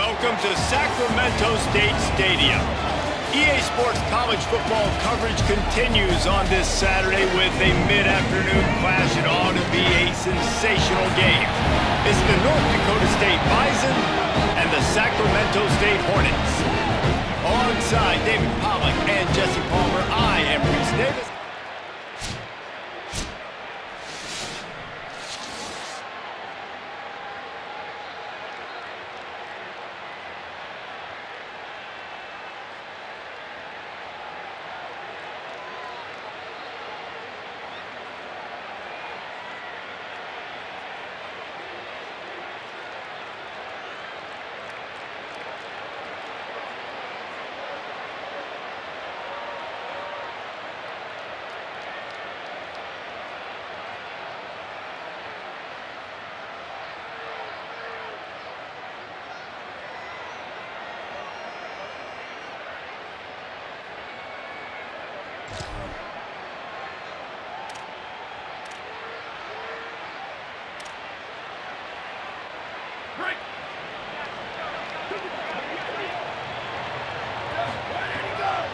Welcome to Sacramento State Stadium. EA Sports college football coverage continues on this Saturday with a mid-afternoon clash. It ought to be a sensational game. It's the North Dakota State Bison and the Sacramento State Hornets. Alongside David Pollack and Jesse Palmer, I am Reese Davis.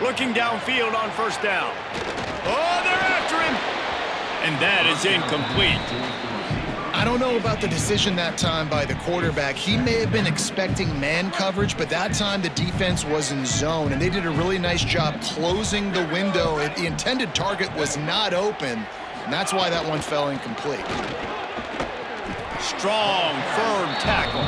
Looking downfield on first down. Oh, they're after him. And that is incomplete. I don't know about the decision that time by the quarterback. He may have been expecting man coverage, but that time the defense was in zone, and they did a really nice job closing the window. The intended target was not open, and that's why that one fell incomplete. Strong, firm tackle.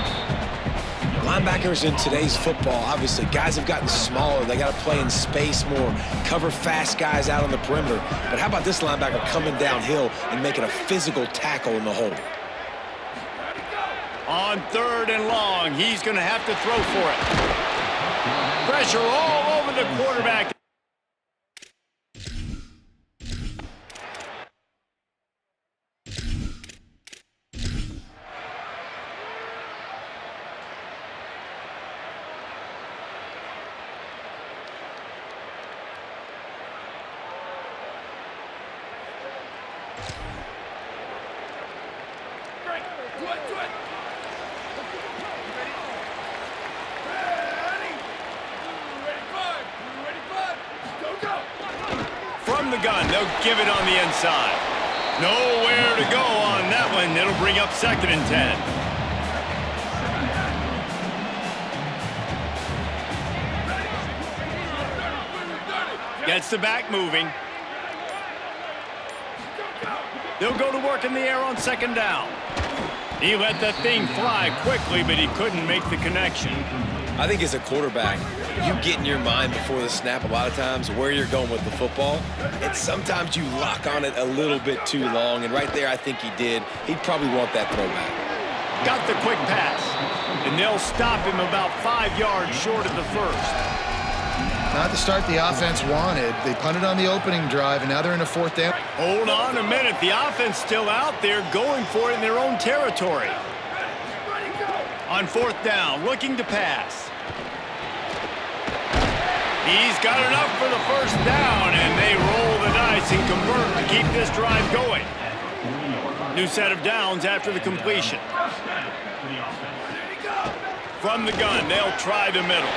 Linebackers in today's football, obviously, guys have gotten smaller. They got to play in space more, cover fast guys out on the perimeter. But how about this linebacker coming downhill and making a physical tackle in the hole? On third and long, he's going to have to throw for it. Pressure all over the quarterback. From the gun, they'll give it on the inside. Nowhere to go on that one. It'll bring up 2nd and 10. Gets the back moving. They'll go to work in the air on 2nd down. He let that thing fly quickly, but he couldn't make the connection. I think as a quarterback, you get in your mind before the snap a lot of times where you're going with the football, and sometimes you lock on it a little bit too long, and right there I think he did. He'd probably want that throwback. Got the quick pass, and they'll stop him about 5 yards short of the first. Not the start the offense wanted. They punted on the opening drive, and now they're in a 4th down. Hold on a minute. The offense still out there going for it in their own territory. On 4th down, looking to pass. He's got enough for the first down, and they roll the dice and convert to keep this drive going. New set of downs after the completion. From the gun, they'll try the middle.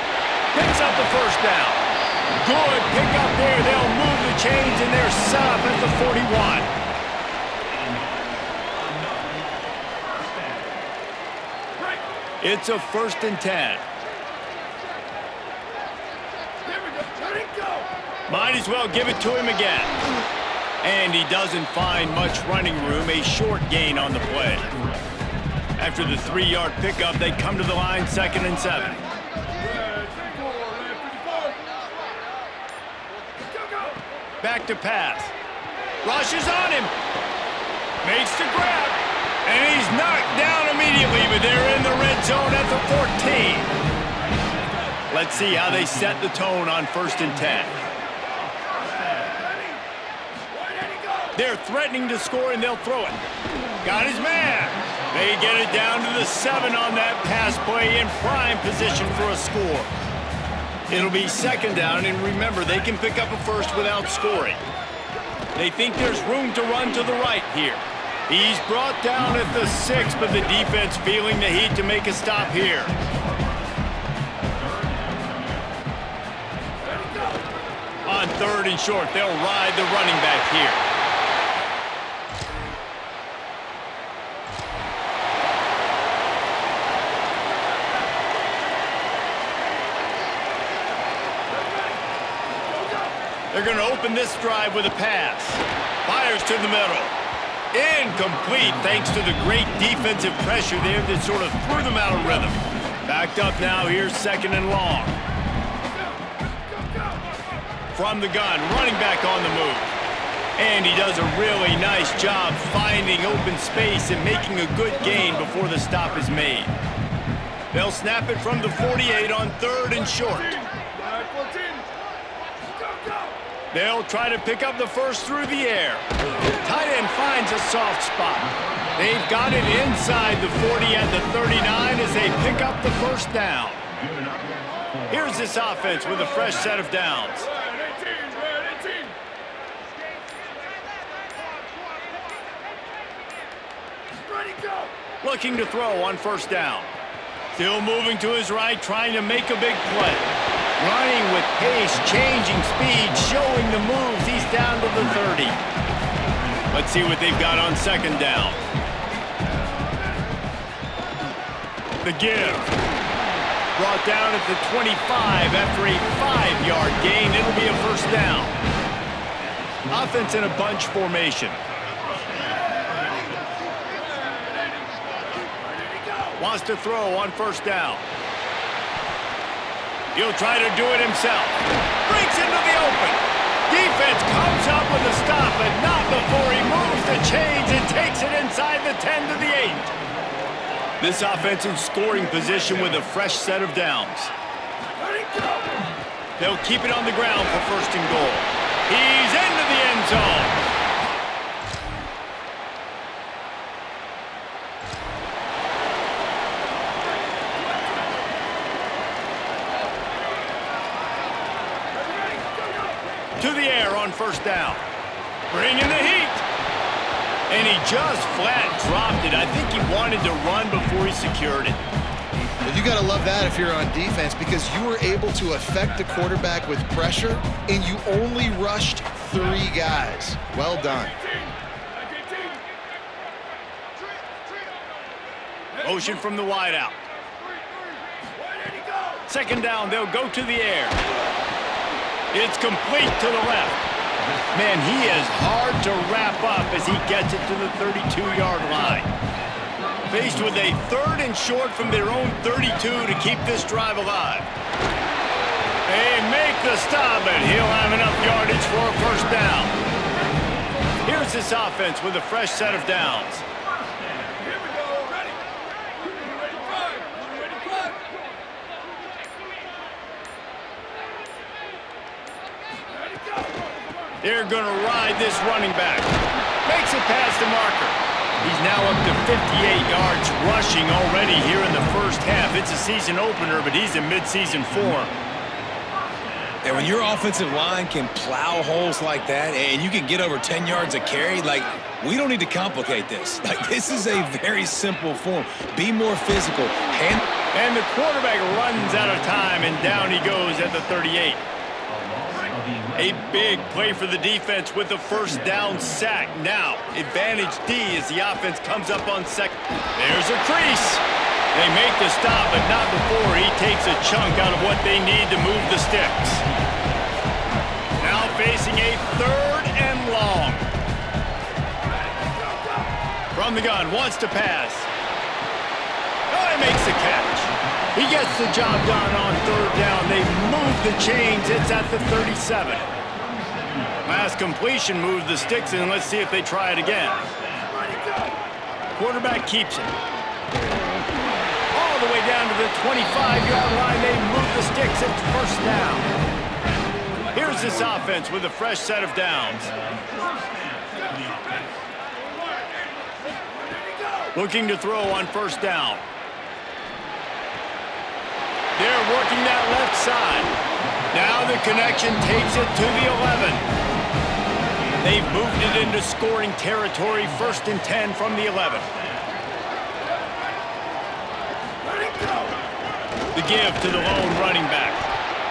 Picks up the first down. Good pick up there. They'll move the chains, and they're set up at the 41. It's a 1st and 10. Might as well give it to him again. And he doesn't find much running room, a short gain on the play. After the 3-yard pickup, they come to the line, 2nd and 7. Back to pass. Rushes on him. Makes the grab. And he's knocked down immediately, but they're in the red zone at the 14. Let's see how they set the tone on 1st and 10. They're threatening to score, and they'll throw it. Got his man. They get it down to the 7 on that pass play, in prime position for a score. It'll be 2nd down, and remember, they can pick up a first without scoring. They think there's room to run to the right here. He's brought down at the 6, but the defense feeling the heat to make a stop here. on 3rd and short. They'll ride the running back here. They're going to open this drive with a pass. Fires to the middle. Incomplete thanks to the great defensive pressure there that sort of threw them out of rhythm. Backed up now, here's 2nd and long. From the gun, running back on the move. And he does a really nice job finding open space and making a good gain before the stop is made. They'll snap it from the 48 on 3rd and short. They'll try to pick up the first through the air. Tight end finds a soft spot. They've got it inside the 40 at the 39 as they pick up the first down. Here's this offense with a fresh set of downs. Looking to throw on 1st down. Still moving to his right, trying to make a big play. Running with pace, changing speed, showing the moves. He's down to the 30. Let's see what they've got on 2nd down. The give. Brought down at the 25 after a 5-yard gain. It'll be a 1st down. Offense in a bunch formation. Wants to throw on 1st down. He'll try to do it himself. Breaks into the open. Defense comes up with a stop, but not before he moves the chains and takes it inside the 10 to the 8. This offense in scoring position with a fresh set of downs. They'll keep it on the ground for 1st and goal. He's into the end zone. To the air on 1st down. Bringing the heat. And he just flat dropped it. I think he wanted to run before he secured it. Well, you got to love that if you're on defense because you were able to affect the quarterback with pressure and you only rushed 3 guys. Well done. Motion from the wide out. 2nd down, they'll go to the air. It's complete to the left. Man, he is hard to wrap up as he gets it to the 32-yard line. Faced with a 3rd and short from their own 32 to keep this drive alive. They make the stop, and he'll have enough yardage for a 1st down. Here's this offense with a fresh set of downs. They're going to ride this running back. Makes it past the marker. He's now up to 58 yards rushing already here in the 1st half. It's a season opener, but he's in midseason form. And when your offensive line can plow holes like that and you can get over 10 yards a carry, like, we don't need to complicate this. Like, this is a very simple form. Be more physical. And the quarterback runs out of time, and down he goes at the 38. A big play for the defense with the 1st down sack. Now, advantage D as the offense comes up on 2nd. There's a crease. They make the stop, but not before he takes a chunk out of what they need to move the sticks. Now facing a 3rd and long. From the gun, wants to pass. Oh, he makes the catch. He gets the job done on 3rd down. They move the chains. It's at the 37. Last completion moves the sticks, and let's see if they try it again. Quarterback keeps it. All the way down to the 25-yard line. They move the sticks. It's 1st down. Here's this offense with a fresh set of downs. Looking to throw on 1st down. They're working that left side. Now the connection takes it to the 11. They've moved it into scoring territory. 1st and 10 from the 11. The give to the lone running back.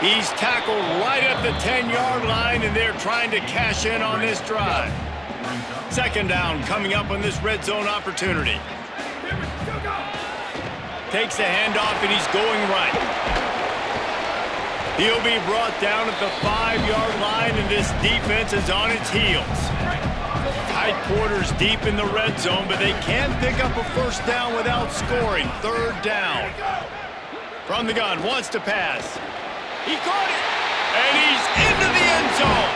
He's tackled right at the 10-yard line, and they're trying to cash in on this drive. Second down coming up on this red zone opportunity. Takes the handoff, and he's going right. He'll be brought down at the 5-yard line, and this defense is on its heels. Tight quarters deep in the red zone, but they can't pick up a first down without scoring. Third down. From the gun, wants to pass. He caught it, and he's into the end zone.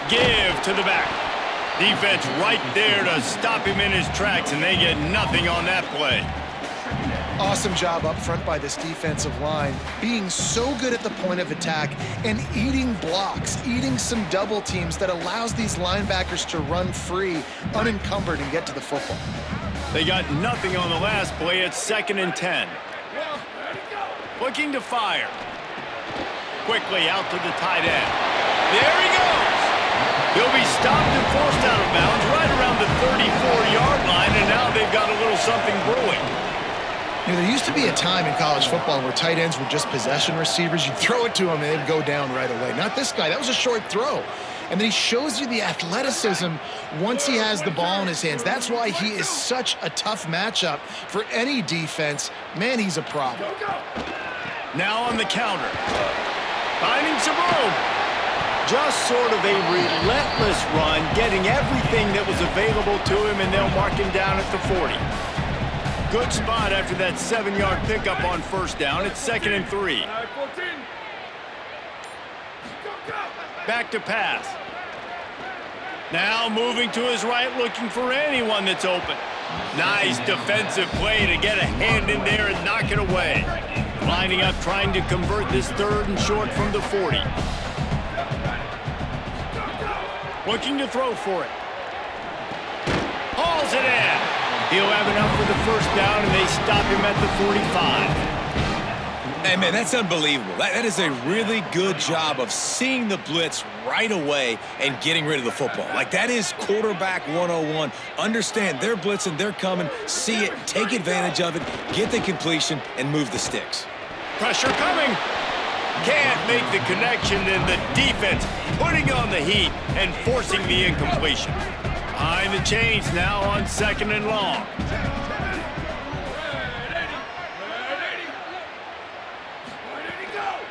Give to the back. Defense right there to stop him in his tracks, and they get nothing on that play. Awesome job up front by this defensive line, being so good at the point of attack and eating blocks, eating some double teams that allows these linebackers to run free, unencumbered, and get to the football. They got nothing on the last play. It's 2nd and 10. Looking to fire. Quickly out to the tight end. There he goes. He'll be stopped and forced out of bounds right around the 34-yard line, and now they've got a little something brewing. You know, there used to be a time in college football where tight ends were just possession receivers. You'd throw it to him and they'd go down right away. Not this guy. That was a short throw. And then he shows you the athleticism once he has the ball in his hands. That's why he is such a tough matchup for any defense. Man, he's a problem. Now on the counter. Finding some room. Just sort of a relentless run, getting everything that was available to him, and they'll mark him down at the 40. Good spot after that 7-yard pickup on first down. It's 2nd and 3. Back to pass. Now moving to his right, looking for anyone that's open. Nice defensive play to get a hand in there and knock it away. Lining up, trying to convert this 3rd and short from the 40. Looking to throw for it. Hauls it in. He'll have enough for the first down, and they stop him at the 45. Hey, man, that's unbelievable. That is a really good job of seeing the blitz right away and getting rid of the football. Like, that is quarterback 101. Understand they're blitzing, they're coming, see it, take advantage of it, get the completion, and move the sticks. Pressure coming. Can't make the connection, and the defense putting on the heat and forcing the incompletion. Behind the chains now on 2nd and long.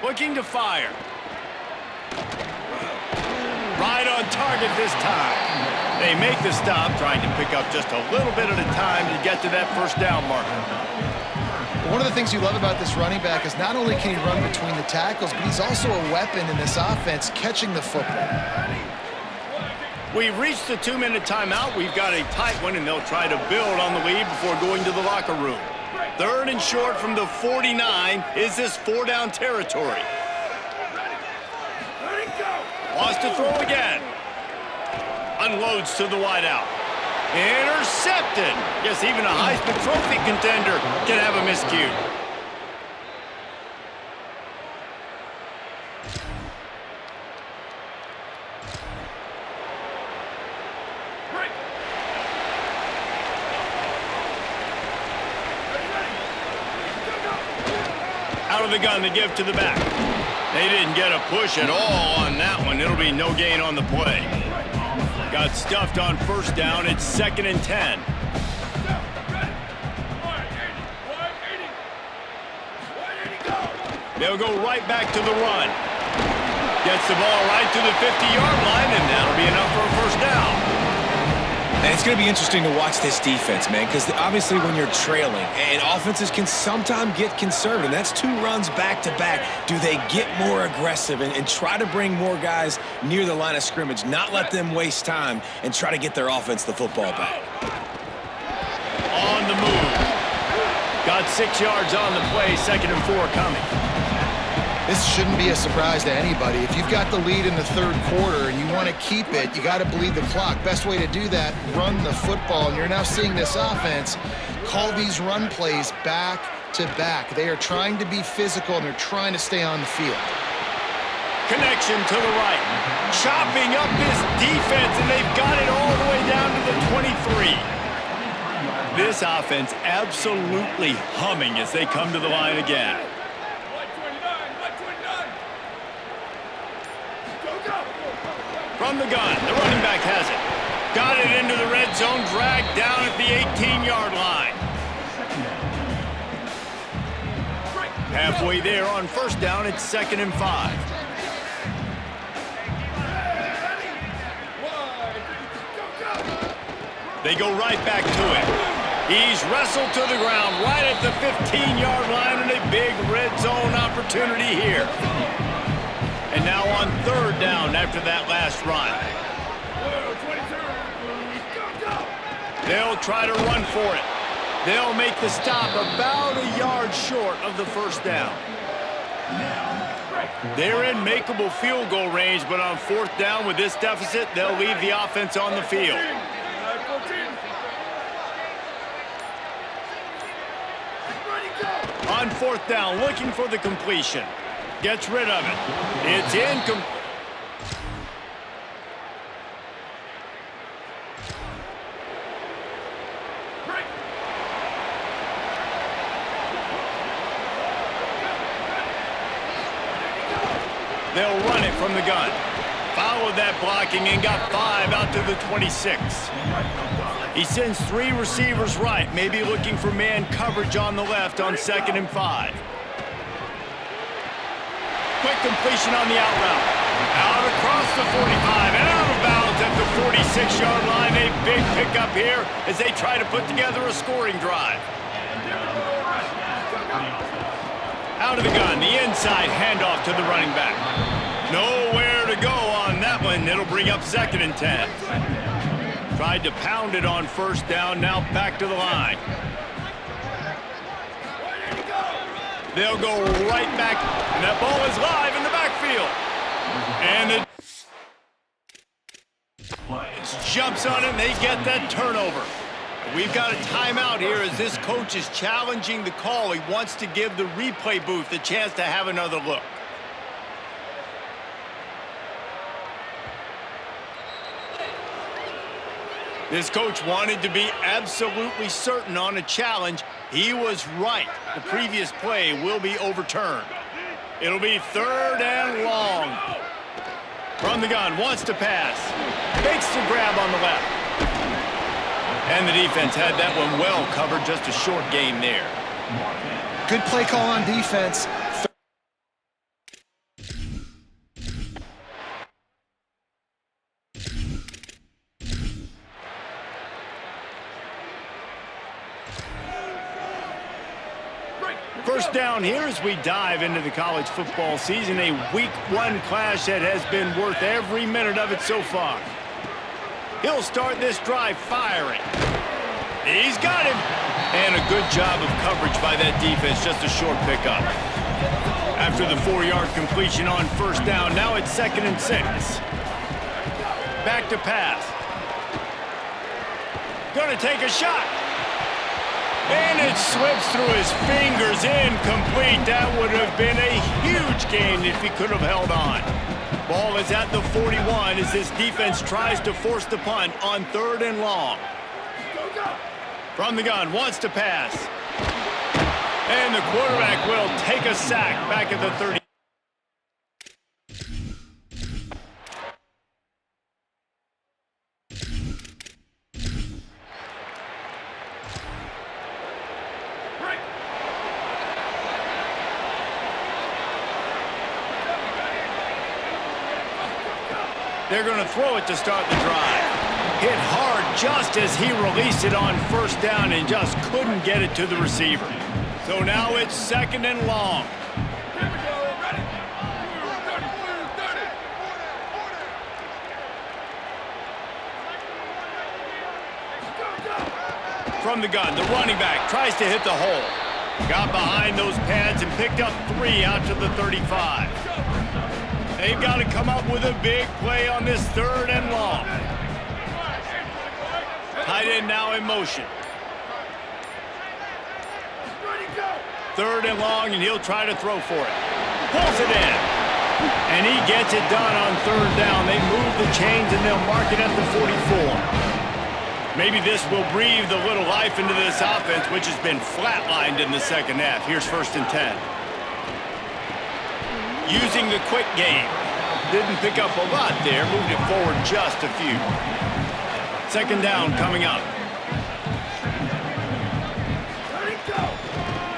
Looking to fire. Right on target this time. They make the stop, trying to pick up just a little bit at a time to get to that first down marker. One of the things you love about this running back is not only can he run between the tackles, but he's also a weapon in this offense, catching the football. We've reached the 2-minute timeout. We've got a tight one, and they'll try to build on the lead before going to the locker room. 3rd and short from the 49. Is this 4-down territory? Wants to throw again. Unloads to the wideout. Intercepted. Yes, even a Heisman Trophy contender can have a miscue. Out of the gun to give to the back. They didn't get a push at all on that one. It'll be no gain on the play. Got stuffed on first down. It's 2nd and 10. They'll go right back to the run. Gets the ball right to the 50-yard line, and that'll be enough for a first down. And it's going to be interesting to watch this defense, man, because obviously when you're trailing, and offenses can sometimes get conservative. That's 2 runs back-to-back. Do they get more aggressive and try to bring more guys near the line of scrimmage, not let them waste time, and try to get their offense the football back? On the move. Got 6 yards on the play, 2nd and 4 coming. This shouldn't be a surprise to anybody. If you've got the lead in the 3rd quarter and you want to keep it, you got to bleed the clock. Best way to do that, run the football. And you're now seeing this offense call these run plays back to back. They are trying to be physical, and they're trying to stay on the field. Connection to the right. Chopping up this defense, and they've got it all the way down to the 23. This offense absolutely humming as they come to the line again. From the gun, the running back has it. Got it into the red zone, dragged down at the 18-yard line. Halfway there on first down, it's 2nd and 5. They go right back to it. He's wrestled to the ground right at the 15-yard line, and a big red zone opportunity here. And now on 3rd down after that last run. They'll try to run for it. They'll make the stop about a yard short of the first down. They're in makeable field goal range, but on 4th down with this deficit, they'll leave the offense on the field. On 4th down, looking for the completion. Gets rid of it. It's incomplete. They'll run it from the gun. Followed that blocking and got 5 out to the 26. He sends 3 receivers right, maybe looking for man coverage on the left on 2nd and 5. Quick completion on the out route. Out across the 45 and out of bounds at the 46-yard line. A big pickup here as they try to put together a scoring drive. Out of the gun, the inside handoff to the running back. Nowhere to go on that one. It'll bring up 2nd and 10. Tried to pound it on 1st down, now back to the line. They'll go right back, and that ball is live in the backfield. And it jumps on it, and they get that turnover. We've got a timeout here as this coach is challenging the call. He wants to give the replay booth a chance to have another look. This coach wanted to be absolutely certain on a challenge. He was right. The previous play will be overturned. It'll be 3rd and long. From the gun, wants to pass. Makes the grab on the left. And the defense had that one well covered, just a short game there. Good play call on defense. First down here as we dive into the college football season. A week 1 clash that has been worth every minute of it so far. He'll start this drive firing. He's got him. And a good job of coverage by that defense. Just a short pickup. After the 4-yard completion on 1st down, now it's 2nd and 6. Back to pass. Gonna take a shot. And it slips through his fingers, incomplete. That would have been a huge gain if he could have held on. Ball is at the 41 as this defense tries to force the punt on 3rd and long. From the gun, wants to pass. And the quarterback will take a sack back at the 30. They're going to throw it to start the drive. Hit hard just as he released it on 1st down and just couldn't get it to the receiver. So now it's 2nd and long. From the gun, the running back tries to hit the hole. Got behind those pads and picked up 3 out to the 35. They've got to come up with a big play on this 3rd and long. Tight end now in motion. 3rd and long, and he'll try to throw for it. Pulls it in. And he gets it done on third down. They move the chains, and they'll mark it at the 44. Maybe this will breathe a little life into this offense, which has been flatlined in the second half. Here's 1st and 10. Using the quick game. Didn't pick up a lot there. Moved it forward just a few. 2nd down coming up.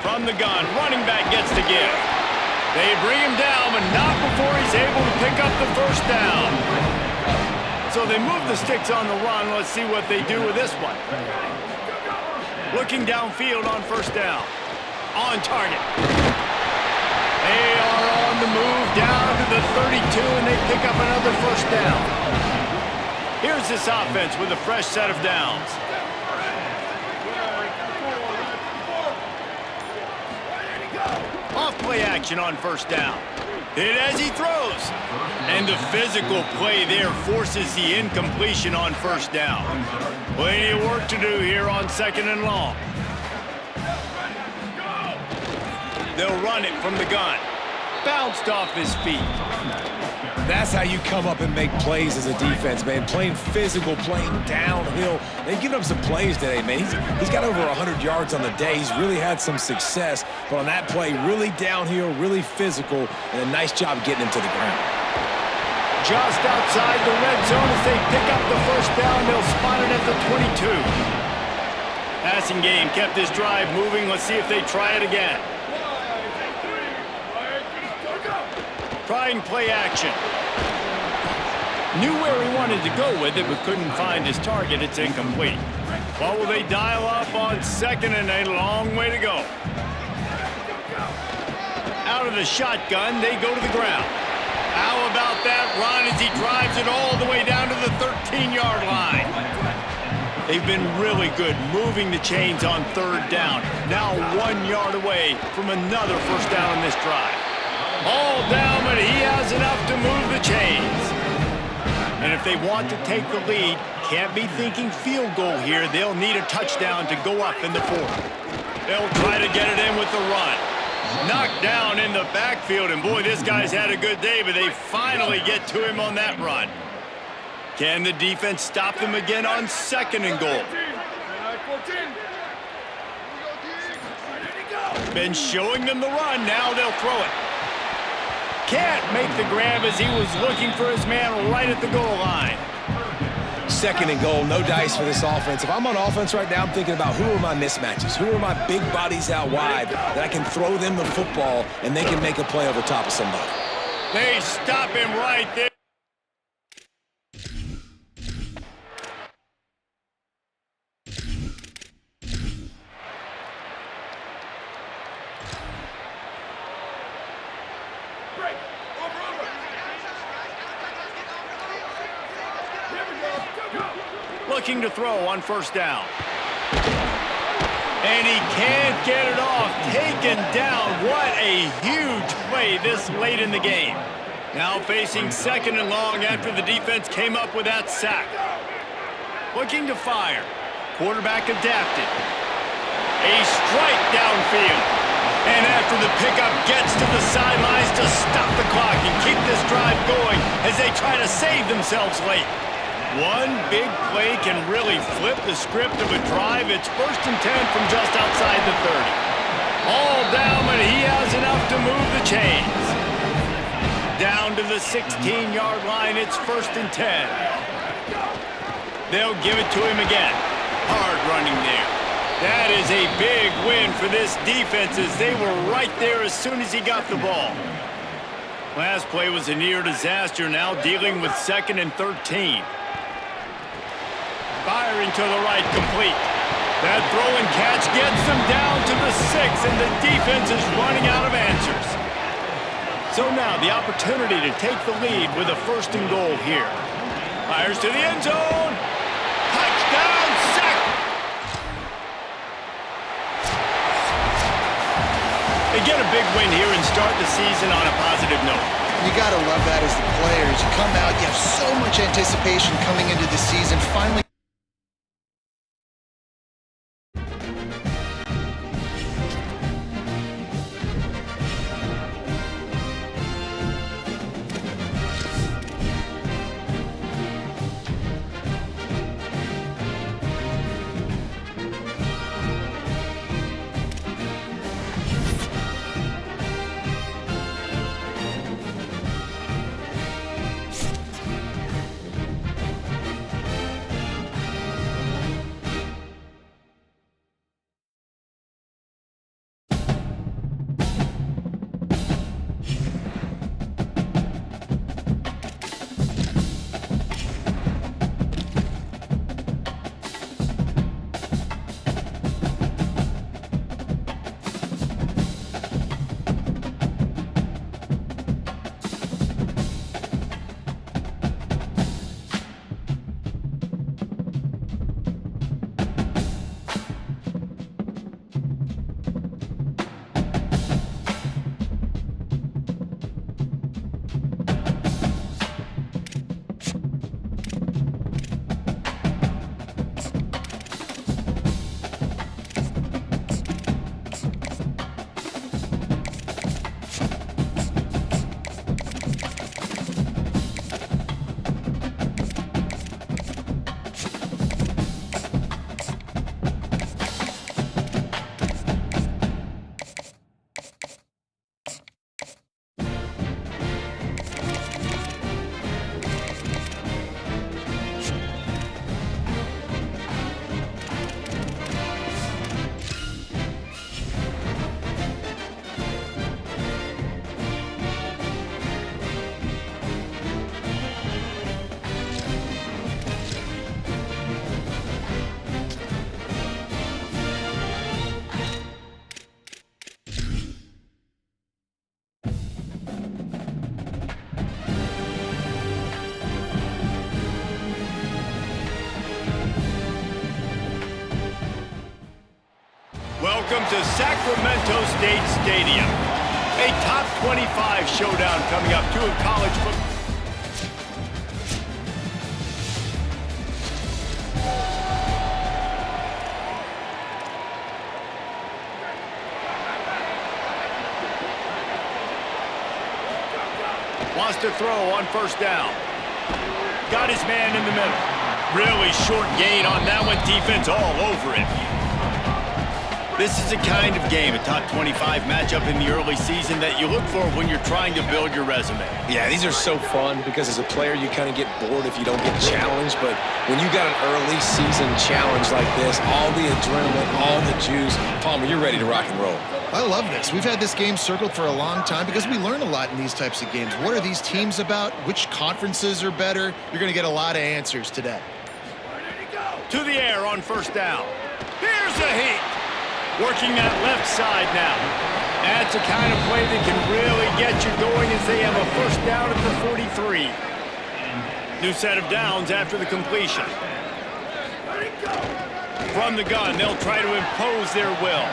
From the gun, running back gets the give. They bring him down, but not before he's able to pick up the 1st down. So they move the sticks on the run. Let's see what they do with this one. Looking downfield on 1st down. On target. They are on the move down to the 32, and they pick up another 1st down. Here's this offense with a fresh set of downs. Off play action on 1st down. Hit as he throws. And the physical play there forces the incompletion on 1st down. Plenty of work to do here on 2nd and long. They'll run it from the gun. Bounced off his feet. That's how you come up and make plays as a defense, man. Playing physical, playing downhill. They've given up some plays today, man. He's got over 100 yards on the day. He's really had some success. But on that play, really downhill, really physical, and a nice job getting him to the ground. Just outside the red zone as they pick up the 1st down. They'll spot it at the 22. Passing game kept this drive moving. Let's see if they try it again. Trying play action. Knew where he wanted to go with it, but couldn't find his target. It's incomplete. What will they dial up on 2nd and a long way to go? Out of the shotgun, they go to the ground. How about that run as he drives it all the way down to the 13-yard line? They've been really good moving the chains on 3rd down. Now 1 yard away from another 1st down on this drive. All down, but he has enough to move the chains. And if they want to take the lead, can't be thinking field goal here. They'll need a touchdown to go up in the 4th. They'll try to get it in with the run. Knocked down in the backfield, and boy, this guy's had a good day, but they finally get to him on that run. Can the defense stop them again on 2nd and goal? Been showing them the run, now they'll throw it. Can't make the grab as he was looking for his man right at the goal line. 2nd and goal, no dice for this offense. If I'm on offense right now, I'm thinking about who are my mismatches? Who are my big bodies out wide that I can throw them the football and they can make a play over top of somebody? They stop him right there. Looking to throw on 1st down. And he can't get it off. Taken down. What a huge play this late in the game. Now facing 2nd and long after the defense came up with that sack. Looking to fire. Quarterback adapted. A strike downfield. And after the pickup gets to the sidelines to stop the clock and keep this drive going as they try to save themselves late. One big play can really flip the script of a drive. It's 1st and 10 from just outside the 30. All down, but he has enough to move the chains. Down to the 16-yard line, it's 1st and 10. They'll give it to him again. Hard running there. That is a big win for this defense as they were right there as soon as he got the ball. Last play was a near disaster, now dealing with 2nd and 13. Firing to the right, complete. That throw and catch gets them down to the 6, and the defense is running out of answers. So now the opportunity to take the lead with a 1st and goal here. Fires to the end zone. Touchdown, sack. They get a big win here and start the season on a positive note. You got to love that as the players. You come out, you have so much anticipation coming into the season. Finally, Welcome to Sacramento State Stadium. A top 25 showdown coming up to a college football. Wants to throw on first down. Got his man in the middle. Really short gain on that one. Defense all over it. This is the kind of game, a top 25 matchup in the early season, that you look for when you're trying to build your resume. Yeah, these are so fun because as a player, you kind of get bored if you don't get challenged. But when you got an early season challenge like this, all the adrenaline, all the juice, Palmer, you're ready to rock and roll. I love this. We've had this game circled for a long time because we learn a lot in these types of games. What are these teams about? Which conferences are better? You're going to get a lot of answers today. To the air on first down. Here's a heat. Working that left side now. That's a kind of play that can really get you going as they have a first down at the 43. New set of downs after the completion. From the gun, they'll try to impose their will.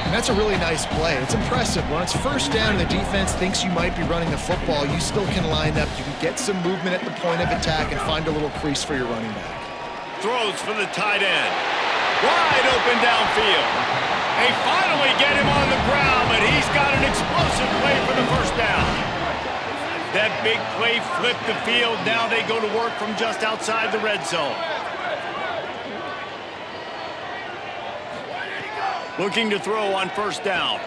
And that's a really nice play. It's impressive. When it's first down and the defense thinks you might be running the football, you still can line up. You can get some movement at the point of attack and find a little crease for your running back. Throws for the tight end. Wide open downfield. They finally get him on the ground, but he's got an explosive play for the first down. That big play flipped the field. Now they go to work from just outside the red zone. Looking to throw on first down.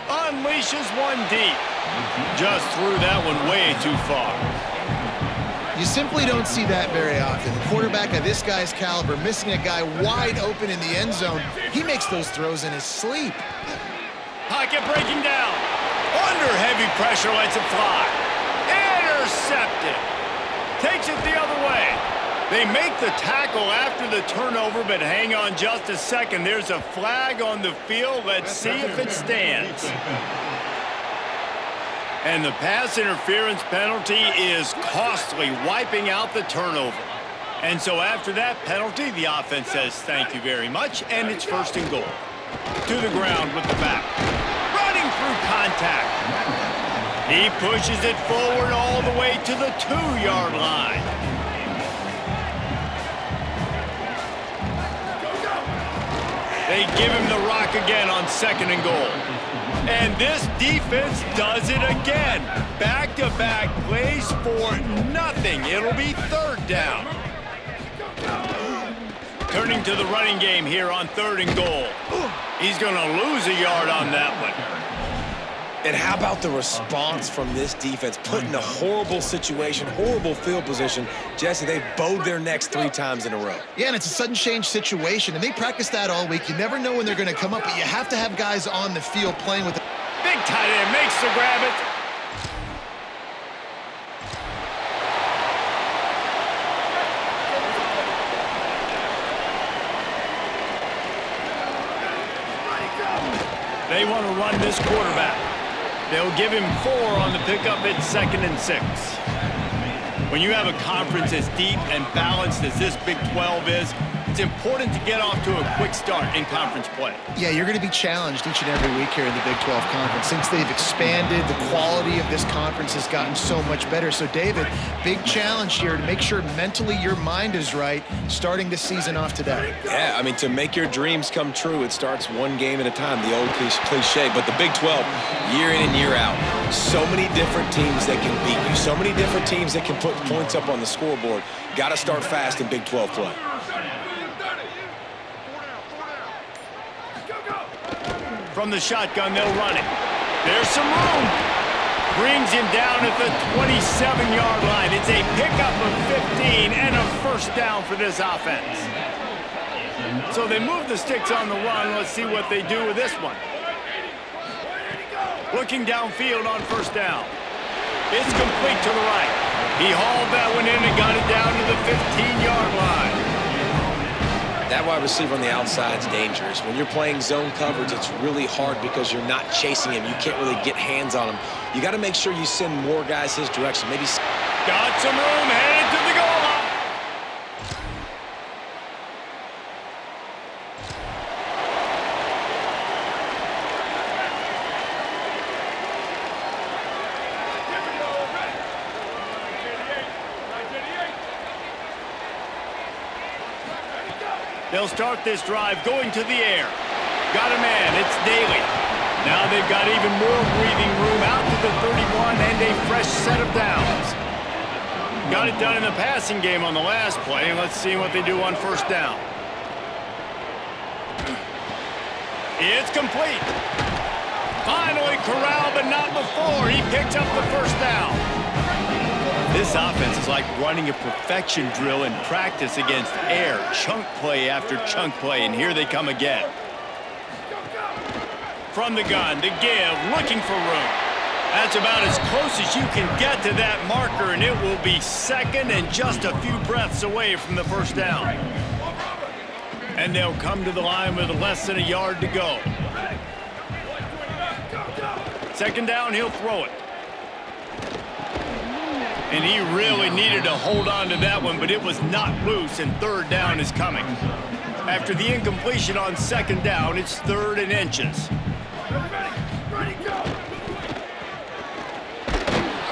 Unleashes one deep. Just threw that one way too far. You simply don't see that very often. The quarterback of this guy's caliber missing a guy wide open in the end zone. He makes those throws in his sleep. Pocket breaking down. Under heavy pressure, lets it fly. Intercepted. Takes it the other way. They make the tackle after the turnover, but hang on just a second. There's a flag on the field. Let's see if it stands. And the pass interference penalty is costly, wiping out the turnover. And so after that penalty, the offense says thank you very much, and it's first and goal. To the ground with the back. Running through contact. He pushes it forward all the way to the 2-yard line. They give him the rock again on second and goal. And this defense does it again. Back-to-back plays for nothing. It'll be third down. Turning to the running game here on third and goal. He's going to lose a yard on that one. And how about the response from this defense? Put in a horrible situation, horrible field position. Jesse, they've bowed their necks 3 times in a row. Yeah, and it's a sudden change situation, and they practice that all week. You never know when they're going to come up, but you have to have guys on the field playing with it. Big tight end makes the grab it. They want to run this quarterback. They'll give him 4 on the pickup at 2nd and 6. When you have a conference as deep and balanced as this Big 12 is, it's important to get off to a quick start in conference play. Yeah, you're going to be challenged each and every week here in the Big 12 Conference. Since they've expanded, the quality of this conference has gotten so much better. So, David, big challenge here to make sure mentally your mind is right starting the season off today. Yeah, I mean, to make your dreams come true, it starts one game at a time, the old cliche. But the Big 12, year in and year out, so many different teams that can beat you, so many different teams that can put points up on the scoreboard. Got to start fast in Big 12 play. From the shotgun, they'll run it. There's some room. Brings him down at the 27-yard line. It's a pickup of 15 and a first down for this offense. So they move the sticks on the run. Let's see what they do with this one. Looking downfield on first down. It's complete to the right. He hauled that one in and got it down to the 15-yard line. That wide receiver on the outside is dangerous. When you're playing zone coverage, it's really hard because you're not chasing him. You can't really get hands on him. You got to make sure you send more guys his direction. Maybe got some room, headed to the goal line. They'll start this drive going to the air. Got a man. It's Daly. Now they've got even more breathing room out to the 31 and a fresh set of downs. Got it done in the passing game on the last play, and let's see what they do on first down. It's complete. Finally corralled, but not before. He picks up the first down. This offense is like running a perfection drill in practice against air. Chunk play after chunk play, and here they come again. From the gun, to give, looking for room. That's about as close as you can get to that marker, and it will be second and just a few breaths away from the first down. And they'll come to the line with less than a yard to go. Second down, he'll throw it. And he really needed to hold on to that one, but it was not loose, and third down is coming. After the incompletion on second down, it's 3rd and inches.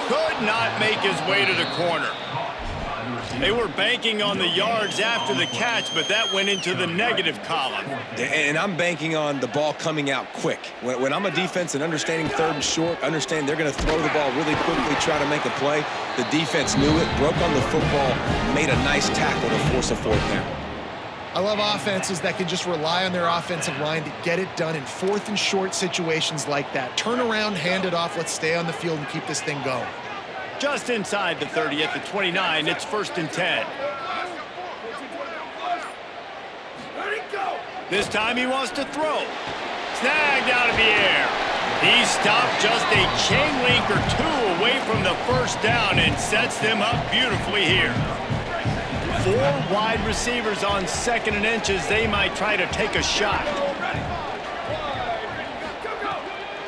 Could not make his way to the corner. They were banking on the yards after the catch, but that went into the negative column. And I'm banking on the ball coming out quick. When I'm a defense and understanding 3rd and short, understand they're going to throw the ball really quickly, try to make a play. The defense knew it, broke on the football, made a nice tackle to force a 4th down. I love offenses that can just rely on their offensive line to get it done in 4th and short situations like that. Turn around, hand it off, let's stay on the field and keep this thing going. Just inside the 30 at the 29, it's 1st and 10. This time he wants to throw. Snagged out of the air. He stopped just a chain link or 2 away from the first down and sets them up beautifully here. 4 wide receivers on 2nd and inches. They might try to take a shot.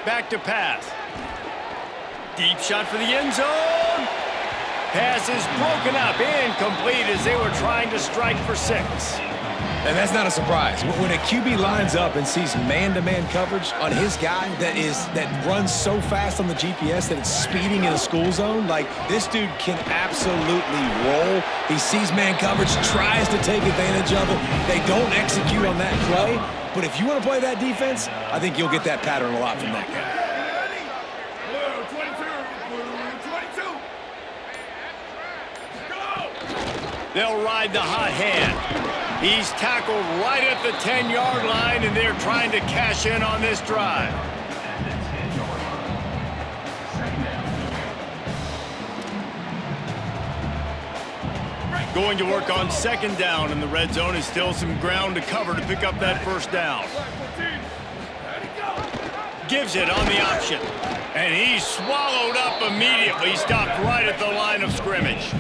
Back to pass. Deep shot for the end zone. Pass is broken up, incomplete as they were trying to strike for 6. And that's not a surprise. When a QB lines up and sees man-to-man coverage on his guy that runs so fast on the GPS that it's speeding in a school zone, like this dude can absolutely roll. He sees man coverage, tries to take advantage of it. They don't execute on that play. But if you want to play that defense, I think you'll get that pattern a lot from that guy. They'll ride the hot hand. He's tackled right at the 10-yard line, and they're trying to cash in on this drive. Going to work on 2nd down, and the red zone is still some ground to cover to pick up that first down. Gives it on the option, and he's swallowed up immediately, stopped right at the line of scrimmage.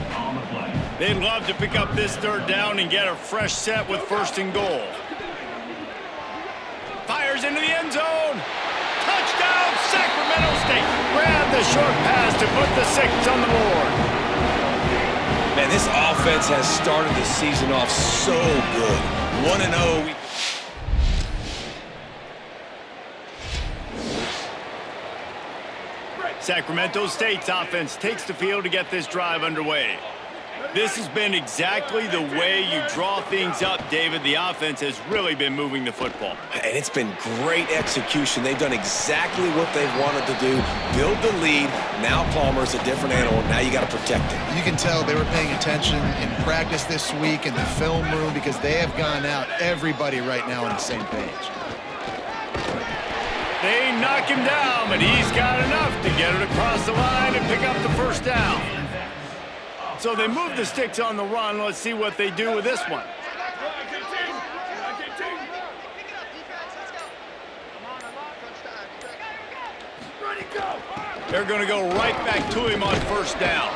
They'd love to pick up this 3rd down and get a fresh set with 1st and goal. Fires into the end zone. Touchdown, Sacramento State. Grab the short pass to put the 6 on the board. Man, this offense has started the season off so good. 1-0. Sacramento State's offense takes the field to get this drive underway. This has been exactly the way you draw things up, David. The offense has really been moving the football. And it's been great execution. They've done exactly what they've wanted to do. Build the lead. Now Palmer's a different animal. Now you got to protect it. You can tell they were paying attention in practice this week in the film room because they have gone out, everybody right now on the same page. They knock him down, but he's got enough to get it across the line and pick up the first down. So they move the sticks on the run. Let's see what they do with this one. They're going to go right back to him on 1st down.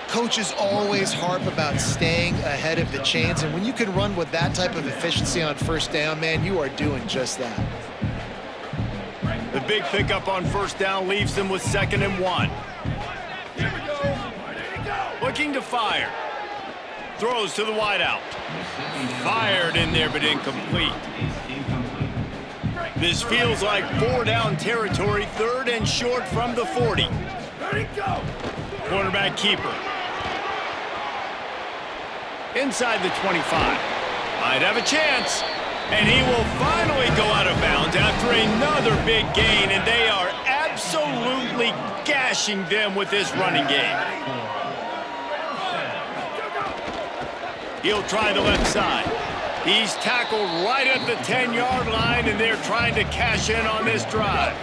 Coaches always harp about staying ahead of the chains, and when you can run with that type of efficiency on 1st down, man, you are doing just that. The big pickup on 1st down leaves them with 2nd and 1. Looking to fire. Throws to the wideout. Fired in there, but incomplete. This feels like 4-down territory, 3rd and short from the 40. Quarterback keeper. Inside the 25. Might have a chance. And he will finally go out of bounds after another big gain, and they are absolutely gashing them with this running game. He'll try the left side. He's tackled right at the 10-yard line, and they're trying to cash in on this drive.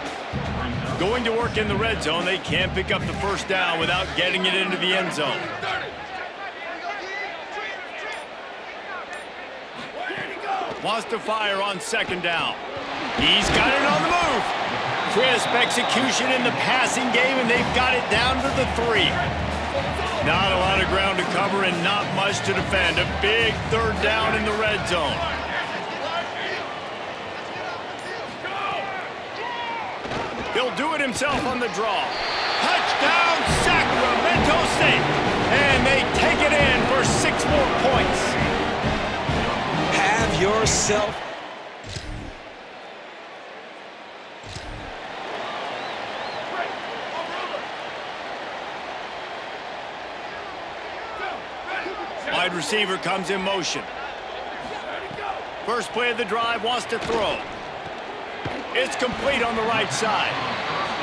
Going to work in the red zone, they can't pick up the first down without getting it into the end zone. Wants to fire on second down. He's got it on the move. Crisp execution in the passing game, and they've got it down to the 3. Not a lot of ground to cover and not much to defend. A big third down in the red zone. He'll do it himself on the draw. Touchdown, Sacramento State. And they take it in for 6 more points. Have yourself. Wide receiver comes in motion. First play of the drive, wants to throw. It's complete on the right side.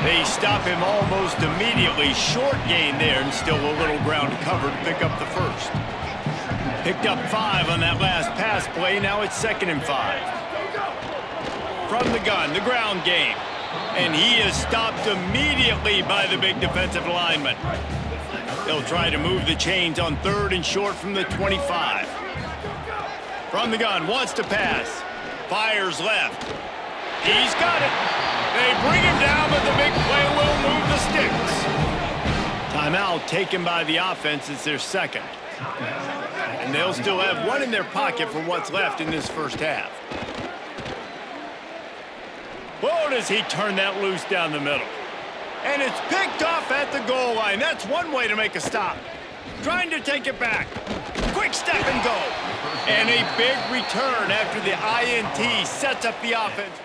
They stop him almost immediately. Short gain there, and still a little ground to cover to pick up the first. Picked up 5 on that last pass play. Now it's 2nd and 5. From the gun, the ground game. And he is stopped immediately by the big defensive lineman. They'll try to move the chains on 3rd and short from the 25. From the gun, wants to pass. Fires left. He's got it. They bring him down, but the big play will move the sticks. Timeout taken by the offense. It's their 2nd. And they'll still have 1 in their pocket for what's left in this first half. Whoa, does he turn that loose down the middle. And it's picked off at the goal line. That's one way to make a stop. Trying to take it back. Quick step and go. And a big return after the INT sets up the offense.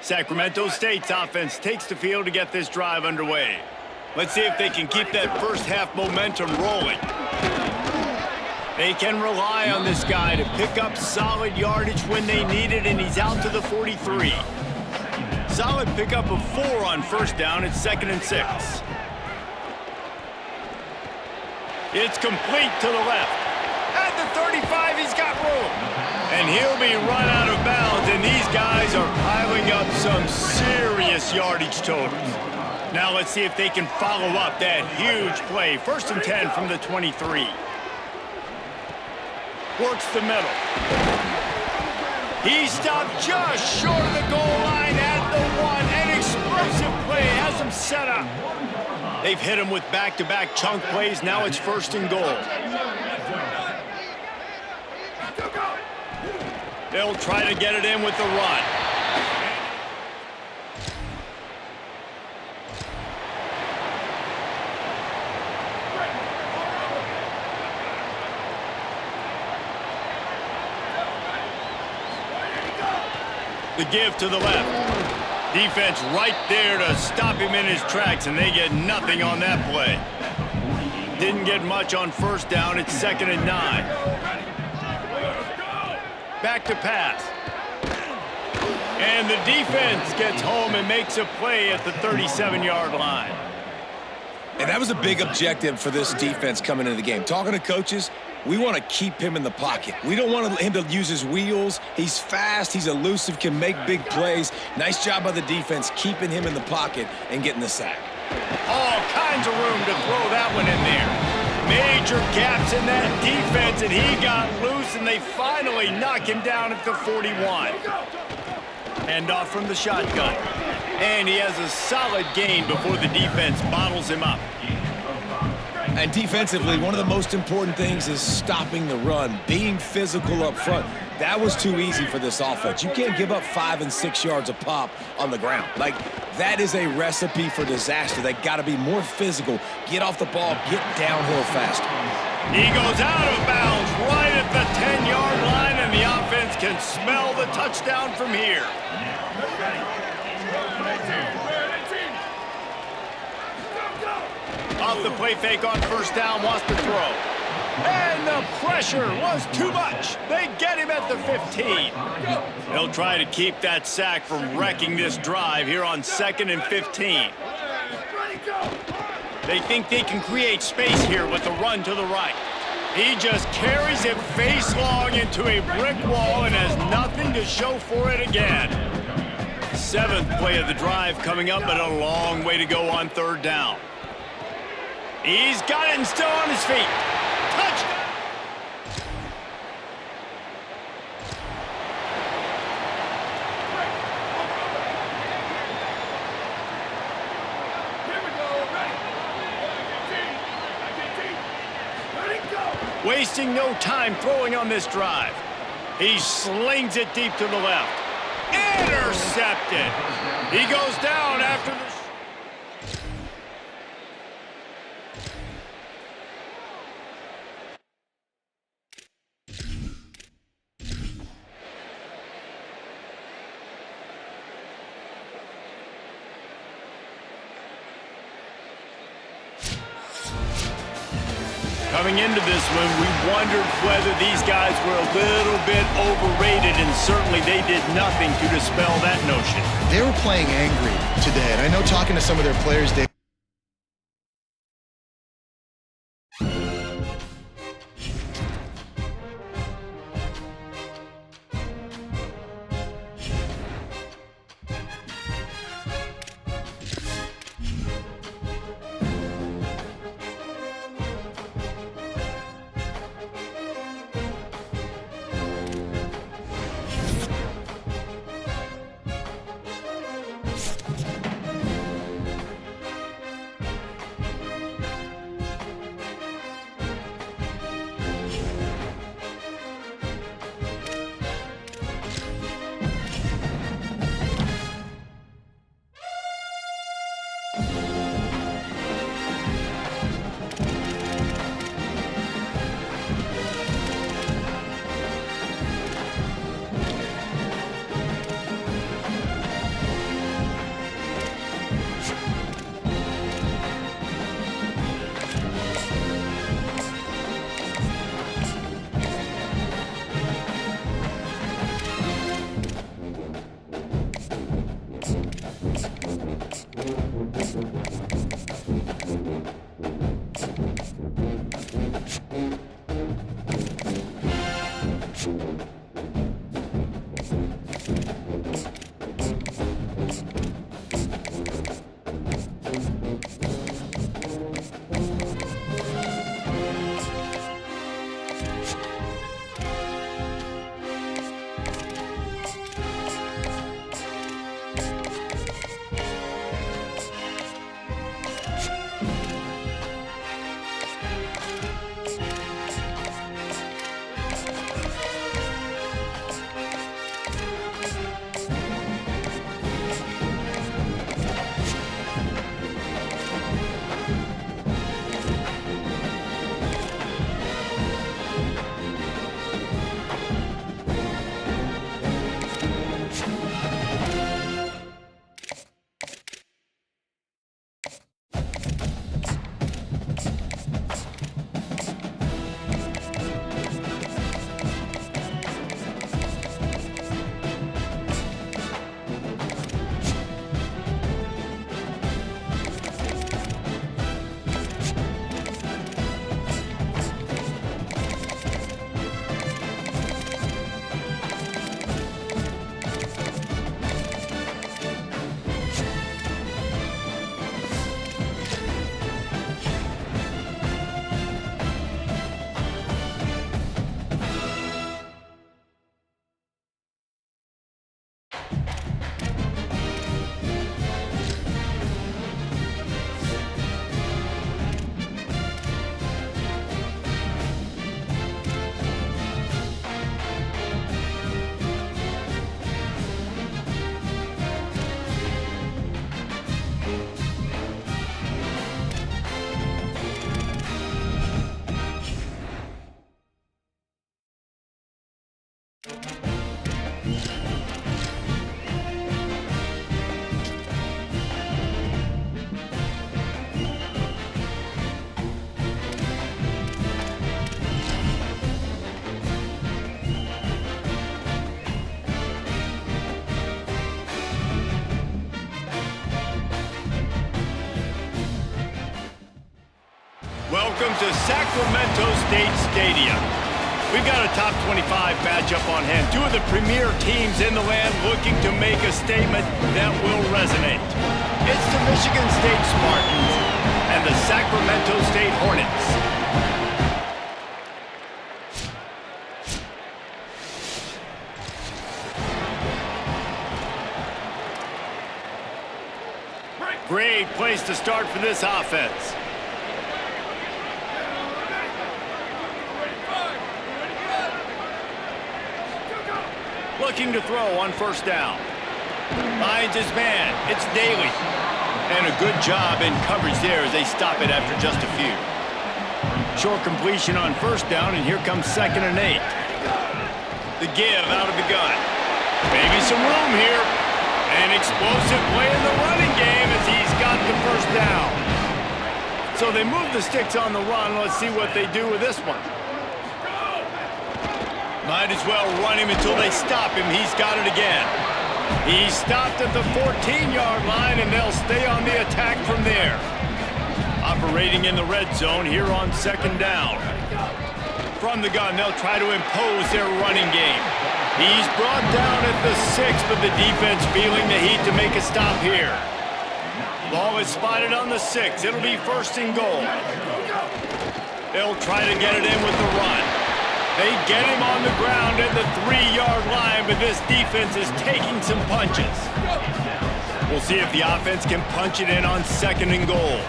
Sacramento State's offense takes the field to get this drive underway. Let's see if they can keep that first half momentum rolling. They can rely on this guy to pick up solid yardage when they need it, and he's out to the 43. Solid pickup of 4 on first down. It's 2nd and 6. It's complete to the left. At the 35, he's got room. And he'll be run out of bounds, and these guys are piling up some serious yardage totals. Now let's see if they can follow up that huge play. 1st and 10 from the 23. Works the middle. He stopped just short of the goal line at the 1. An explosive play has him set up. They've hit him with back-to-back chunk plays. Now it's 1st and goal. They'll try to get it in with the run. The give to the left. Defense right there to stop him in his tracks, and they get nothing on that play. Didn't get much on first down. It's 2nd and 9. Back to pass. And the defense gets home and makes a play at the 37-yard line. And that was a big objective for this defense coming into the game. Talking to coaches, we want to keep him in the pocket. We don't want him to use his wheels. He's fast, he's elusive, can make big plays. Nice job by the defense keeping him in the pocket and getting the sack. All kinds of room to throw that one in there. Major gaps in that defense, and he got loose, and they finally knock him down at the 41. Hand off from the shotgun. And he has a solid gain before the defense bottles him up. And defensively, one of the most important things is stopping the run, being physical up front. That was too easy for this offense. You can't give up 5 and 6 yards a pop on the ground. Like, that is a recipe for disaster. They got to be more physical, get off the ball, get downhill faster. He goes out of bounds right at the 10-yard line, and the offense can smell the touchdown from here. Off the play fake on first down, wants to throw. And the pressure was too much. They get him at the 15. He'll try to keep that sack from wrecking this drive here on 2nd and 15. They think they can create space here with the run to the right. He just carries it face long into a brick wall and has nothing to show for it again. 7th play of the drive coming up, but a long way to go on 3rd down. He's got it and still on his feet. Touchdown! Wasting no time throwing on this drive. He slings it deep to the left. Intercepted. He goes down after the... Coming into this one, we wondered whether these guys were a little bit overrated, and certainly they did nothing to dispel that notion. They were playing angry today, and I know talking to some of their players, they Welcome to Sacramento State Stadium. We've got a top 25 matchup on hand. Two of the premier teams in the land looking to make a statement that will resonate. It's the Michigan State Spartans and the Sacramento State Hornets. Great place to start for this offense. Looking to throw on first down. Finds his man. It's Daly. And a good job in coverage there as they stop it after just a few. Short completion on first down, and here comes 2nd and 8. The give out of the gun. Maybe some room here. An explosive play in the running game as he's got the first down. So they move the sticks on the run. Let's see what they do with this one. Might as well run him until they stop him. He's got it again. He's stopped at the 14-yard line, and they'll stay on the attack from there. Operating in the red zone here on 2nd down. From the gun, they'll try to impose their running game. He's brought down at the 6, but the defense feeling the heat to make a stop here. Ball is spotted on the 6. It'll be 1st and goal. They'll try to get it in with the run. They get him on the ground at the 3-yard line, but this defense is taking some punches. We'll see if the offense can punch it in on 2nd and goal.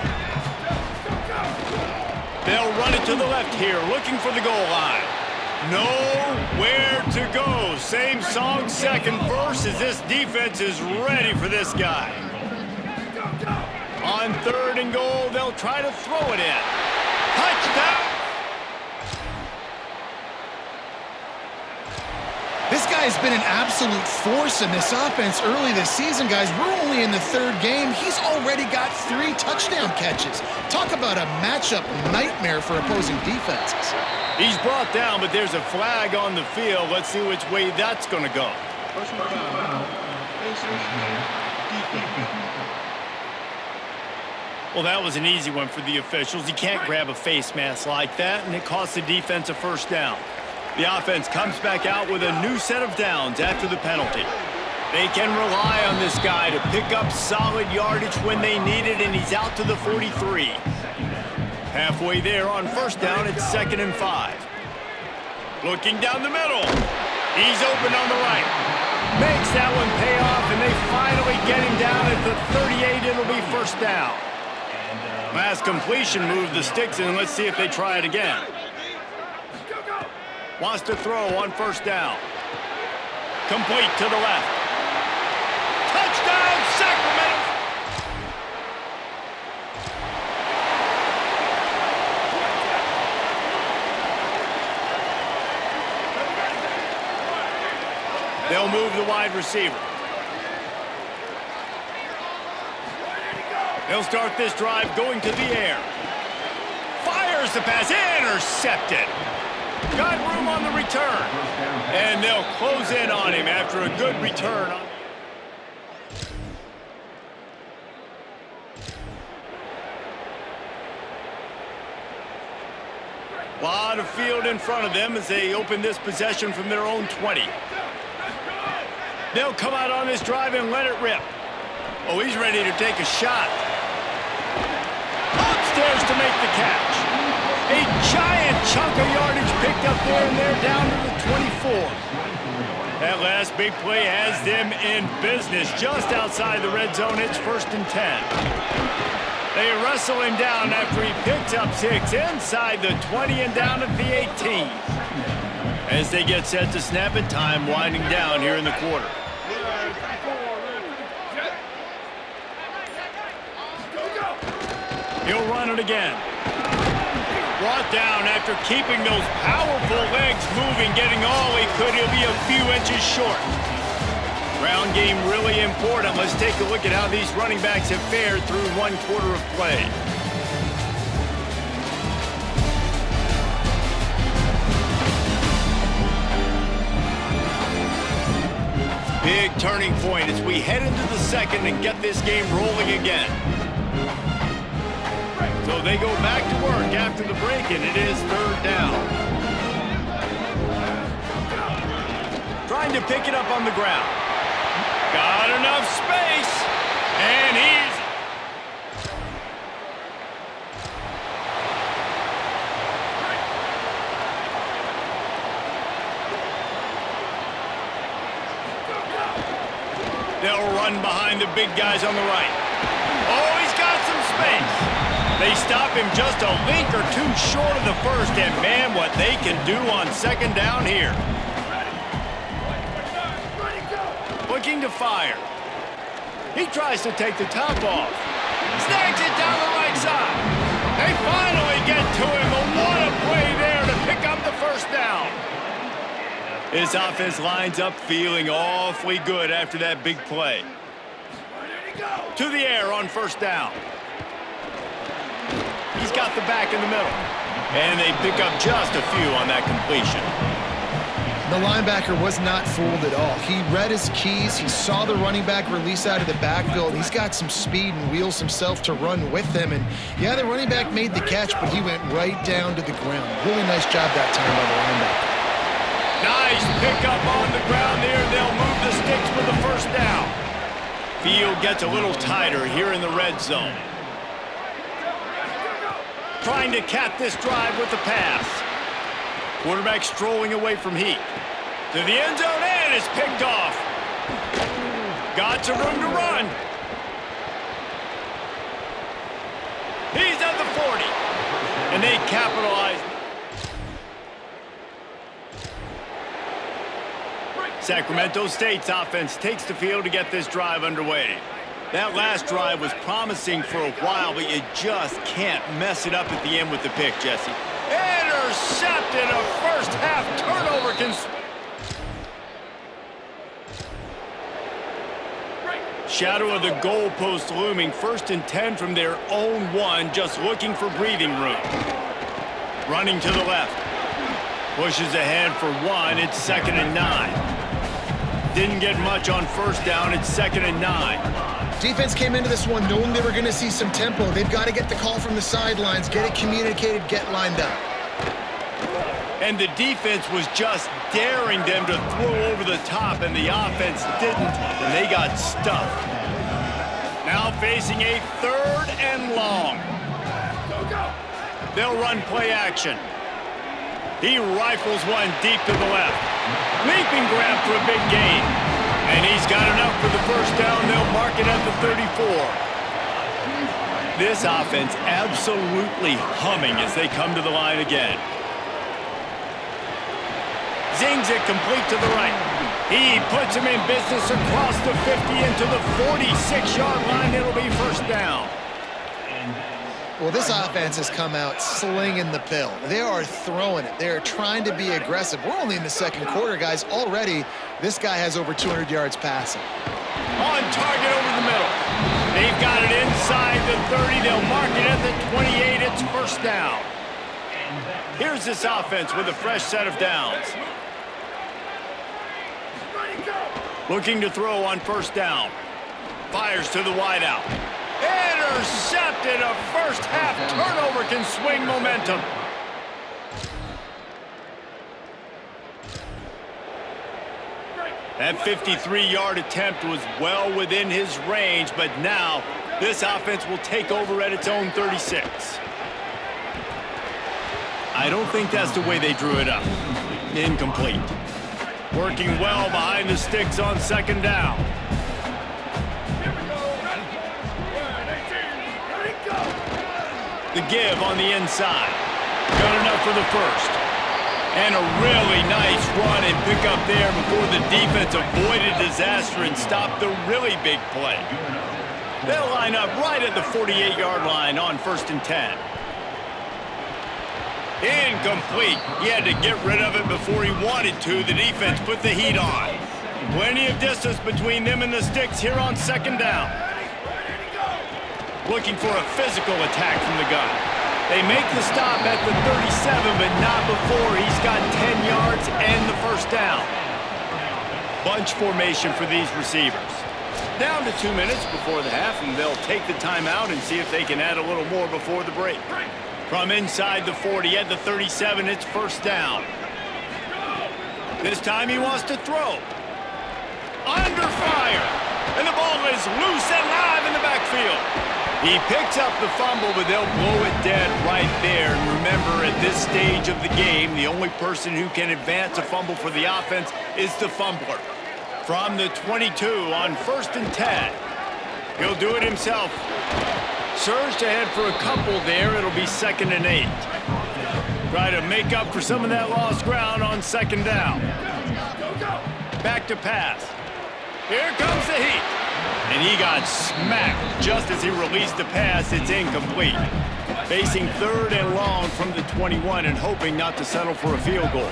They'll run it to the left here, looking for the goal line. Nowhere to go. Same song, 2nd verse, as this defense is ready for this guy. On 3rd and goal, they'll try to throw it in. Touchdown! This guy's been an absolute force in this offense early this season, guys. We're only in the 3rd game. He's already got 3 touchdown catches. Talk about a matchup nightmare for opposing defenses. He's brought down, but there's a flag on the field. Let's see which way that's going to go. Well, that was an easy one for the officials. You can't grab a face mask like that, and it costs the defense a first down. The offense comes back out with a new set of downs after the penalty. They can rely on this guy to pick up solid yardage when they need it, and he's out to the 43. Halfway there on first down, it's 2nd and 5. Looking down the middle. He's open on the right. Makes that one pay off, and they finally get him down at the 38. It'll be first down. Last completion moved the sticks in. Let's see if they try it again. Wants to throw on first down. Complete to the left. Touchdown, Sacramento! They'll move the wide receiver. They'll start this drive going to the air. Fires the pass, intercepted. Got room on the return. And they'll close in on him after a good return. A lot of field in front of them as they open this possession from their own 20. They'll come out on this drive and let it rip. Oh, he's ready to take a shot. Upstairs to make the catch. A giant chunk of yardage picked up there, and they're down to the 24. That last big play has them in business just outside the red zone. It's 1st and 10. They wrestle him down after he picks up 6 inside the 20 and down at the 18. As they get set to snap it, time winding down here in the quarter. He'll run it again. Brought down after keeping those powerful legs moving, getting all he could. He'll be a few inches short. Ground game really important. Let's take a look at how these running backs have fared through 1 quarter of play. Big turning point as we head into the 2nd and get this game rolling again. So So they go back to work after the break, and it is third down. Trying to pick it up on the ground. Got enough space, and he's... They'll run behind the big guys on the right. Oh, he's got some space. They stop him just a link or two short of the first, and man, what they can do on second down here. Looking to fire. He tries to take the top off. Snags it down the right side. They finally get to him, but what a play there to pick up the first down. This offense lines up feeling awfully good after that big play. To the air on first down. He's got the back in the middle. And they pick up just a few on that completion. The linebacker was not fooled at all. He read his keys. He saw the running back release out of the backfield. He's got some speed and wheels himself to run with them. And, yeah, the running back made the catch, but he went right down to the ground. Really nice job that time by the linebacker. Nice pickup on the ground there. They'll move the sticks for the first down. Field gets a little tighter here in the red zone. Trying to cap this drive with the pass. Quarterback strolling away from heat. To the end zone and is picked off. Got some room to run. He's at the 40. And they capitalize. Sacramento State's offense takes the field to get this drive underway. That last drive was promising for a while, but you just can't mess it up at the end with the pick, Jesse. Intercepted, a first half turnover. Shadow of the goalpost looming, 1st and 10 from their own 1, just looking for breathing room. Running to the left. Pushes ahead for 1, it's 2nd and 9. Didn't get much on first down. It's 2nd and 9. Defense came into this one knowing they were going to see some tempo. They've got to get the call from the sidelines, get it communicated, get lined up. And the defense was just daring them to throw over the top, and the offense didn't, and they got stuffed. Now facing a 3rd and long. They'll run play action. He rifles one deep to the left. Leaping grab for a big gain. And he's got enough for the first down. They'll mark it at the 34. This offense absolutely humming as they come to the line again. Zings it complete to the right. He puts him in business across the 50 into the 46-yard line. It'll be first down. Well, this offense has come out slinging the pill. They are throwing it. They're trying to be aggressive. We're only in the second quarter, guys. Already, this guy has over 200 yards passing. On target over the middle. They've got it inside the 30. They'll mark it at the 28. It's first down. Here's this offense with a fresh set of downs. Looking to throw on first down. Fires to the wideout. Intercepted. A first half turnover can swing momentum. That 53-yard attempt was well within his range, but now this offense will take over at its own 36. I don't think that's the way they drew it up. Incomplete. Working well behind the sticks on second down. The give on the inside. Got enough for the first. And a really nice run and pick up there before the defense avoided disaster and stopped the really big play. They'll line up right at the 48-yard line on 1st and 10. Incomplete. He had to get rid of it before he wanted to. The defense put the heat on. Plenty of distance between them and the sticks here on second down. Looking for a physical attack from the gun. They make the stop at the 37, but not before he's got 10 yards and the first down. Bunch formation for these receivers. Down to 2 minutes before the half, and they'll take the timeout and see if they can add a little more before the break. From inside the 40 at the 37, it's first down. This time he wants to throw. Under fire. And the ball is loose and live in the backfield. He picks up the fumble, but they'll blow it dead right there. And remember, at this stage of the game, the only person who can advance a fumble for the offense is the fumbler. From the 22 on 1st and 10. He'll do it himself. Surged ahead for a couple there. It'll be 2nd and 8. Try to make up for some of that lost ground on 2nd down. Back to pass. Here comes the heat. And he got smacked just as he released the pass. It's incomplete. Facing 3rd and long from the 21 and hoping not to settle for a field goal.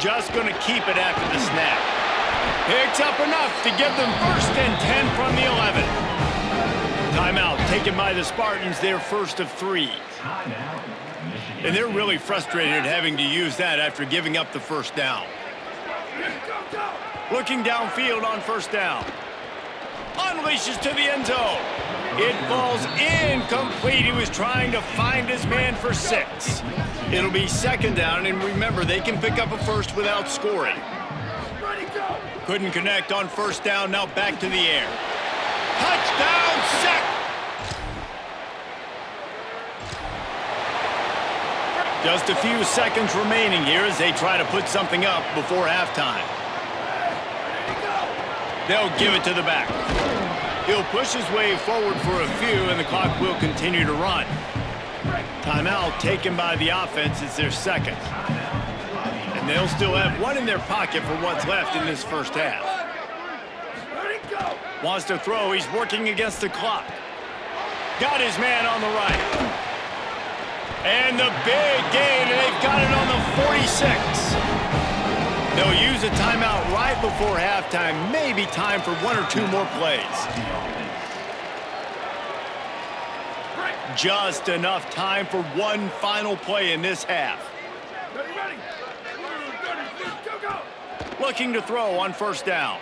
Just going to keep it after the snap. Picks up enough to give them 1st and 10 from the 11. Timeout taken by the Spartans, their first of 3. And they're really frustrated having to use that after giving up the 1st down. Looking downfield on 1st down. Unleashes to the end zone. It falls incomplete. He was trying to find his man for 6. It'll be 2nd down, and remember, they can pick up a 1st without scoring. Couldn't connect on 1st down, now back to the air. Touchdown, sack! Just a few seconds remaining here as they try to put something up before halftime. They'll give it to the back. He'll push his way forward for a few, and the clock will continue to run. Timeout taken by the offense. It's their 2nd. And they'll still have 1 in their pocket for what's left in this first half. Wants to throw. He's working against the clock. Got his man on the right. And the big gain, and they've got it on the 46. They'll use a timeout right before halftime. Maybe time for 1 or 2 more plays. Just enough time for 1 final play in this half. Looking to throw on 1st down.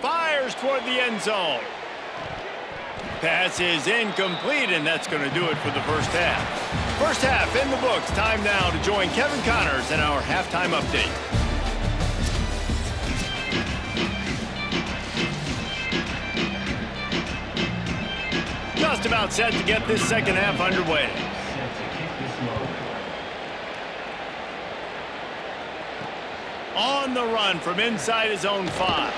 Fires toward the end zone. Pass is incomplete, and that's going to do it for the first half. First half in the books. Time now to join Kevin Connors in our halftime update. Just about set to get this second half underway. On the run from inside his own 5.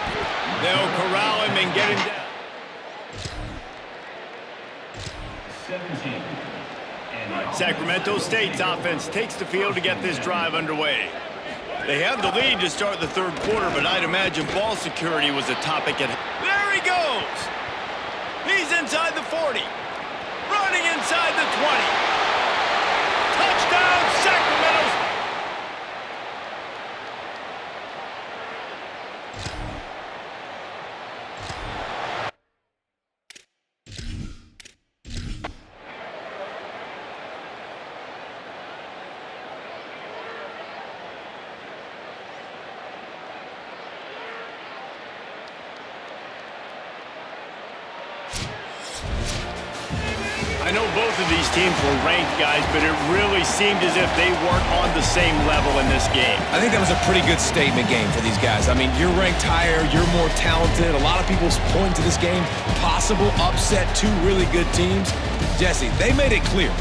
They'll corral him and get him down. 17. Sacramento State's offense takes the field to get this drive underway. They have the lead to start the 3rd quarter, but I'd imagine ball security was a topic at... There he goes! He's inside the 40. Running inside the 20. Touchdown, Sacramento! I know both of these teams were ranked, guys, but it really seemed as if they weren't on the same level in this game. I think that was a pretty good statement game for these guys. I mean, you're ranked higher, you're more talented. A lot of people point to this game, possible upset, 2 really good teams. Jesse, they made it clear